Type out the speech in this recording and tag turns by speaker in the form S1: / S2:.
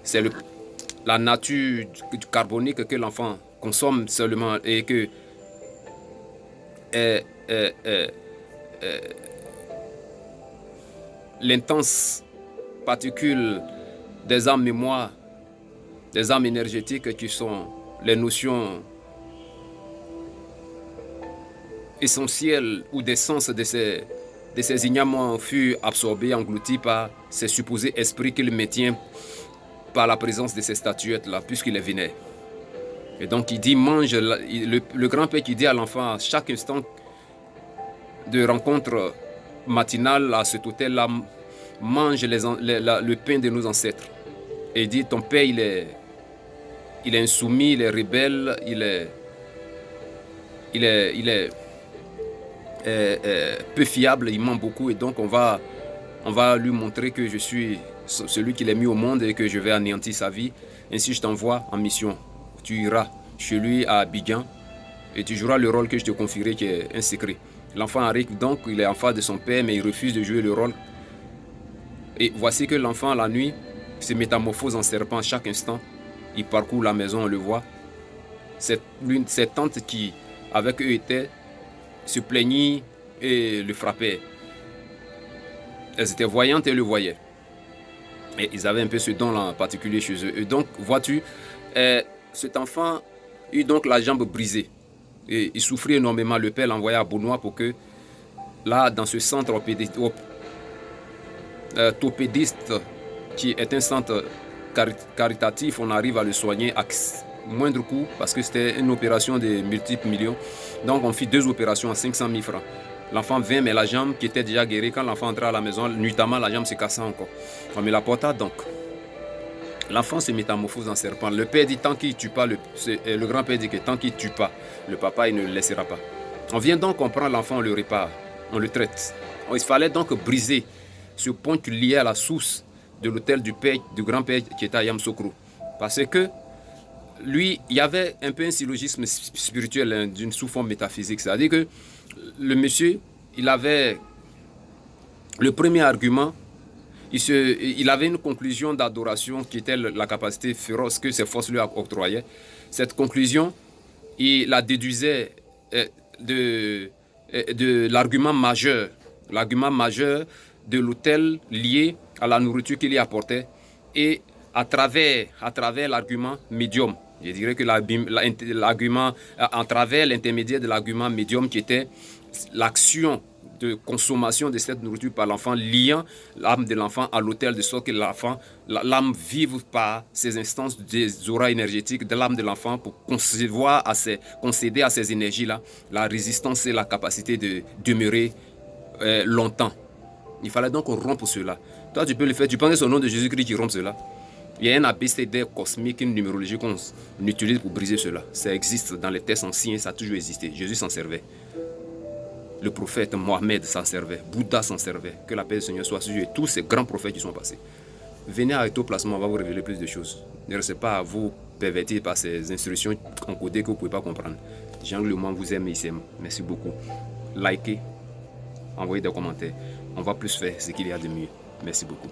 S1: c'est la nature du carbonique que l'enfant consomme seulement et que euh, euh, euh, l'intense particule des âmes mémoire, des âmes énergétiques qui sont les notions essentielles ou d'essence de ces ignomants fut absorbé, englouti par ces supposés esprits qu'il maintient par la présence de ces statuettes-là, puisqu'il est vénère. Et donc il dit, mange, le grand-père qui dit à l'enfant à chaque instant de rencontre matinale à cet hôtel-là, mange le pain de nos ancêtres. Et il dit, ton père, il est insoumis, il est rebelle, il est peu fiable, il ment beaucoup. Et donc, on va lui montrer que je suis celui qu'il a mis au monde et que je vais anéantir sa vie. Ainsi, je t'envoie en mission. Tu iras chez lui à Abidjan et tu joueras le rôle que je te confierai, qui est un secret. L'enfant arrive donc, il est en face de son père, mais il refuse de jouer le rôle. Et voici que l'enfant, la nuit, se métamorphose en serpent chaque instant. Il parcourt la maison, on le voit. Cette tante qui, avec eux, était, se plaignit et le frappait. Elles étaient voyantes et le voyaient. Et ils avaient un peu ce don-là en particulier chez eux. Et donc, vois-tu, cet enfant eut donc la jambe brisée. Et il souffrait énormément. Le père l'envoya à Beaunois pour que, là, dans ce centre orthopédiste, qui est un centre caritatif, on arrive à le soigner à moindre coût, parce que c'était une opération de multiples millions. Donc, on fit 2 opérations à 500 000 francs. L'enfant vint, mais la jambe qui était déjà guérie, quand l'enfant entrait à la maison, nuitamment, la jambe se cassa encore. On me l'apporta donc. L'enfant se métamorphose en serpent. Le père dit, tant qu'il ne tue pas, le grand-père dit que tant qu'il ne tue pas, le papa, il ne le laissera pas. On vient donc, on prend l'enfant, on le répare, on le traite. Il fallait donc briser ce pont qui liait à la source de l'hôtel du grand-père qui était à Yamoussoukro. Parce que lui, il y avait un peu un syllogisme spirituel, d'une sous-forme métaphysique. C'est-à-dire que le monsieur, il avait le premier argument, il avait une conclusion d'adoration qui était la capacité féroce que ses forces lui octroyaient. Cette conclusion, il la déduisait de l'argument majeur de l'autel lié à la nourriture qu'il y apportait, et à travers l'argument médium. Je dirais que l'argument, à travers l'intermédiaire de l'argument médium qui était l'action de consommation de cette nourriture par l'enfant, liant l'âme de l'enfant à l'autel, de sorte que l'âme vive par ces instances des auras énergétiques de l'âme de l'enfant pour concéder à ces énergies-là la résistance et la capacité de demeurer longtemps. Il fallait donc rompre cela. Toi, tu peux le faire. Tu penses que c'est au nom de Jésus-Christ qui rompt cela? Il y a un ABCD cosmique, une numérologie qu'on utilise pour briser cela. Ça existe dans les textes anciens, ça a toujours existé. Jésus s'en servait. Le prophète Mohamed s'en servait. Bouddha s'en servait. Que la paix du Seigneur soit sur eux et tous ces grands prophètes qui sont passés. Venez à Eto Placement, on va vous révéler plus de choses. Ne restez pas à vous pervertir par ces instructions encodées que vous ne pouvez pas comprendre. Jean Lemoine vous aime et il s'aime. Merci beaucoup. Likez, envoyez des commentaires. On va plus faire ce qu'il y a de mieux. Merci beaucoup.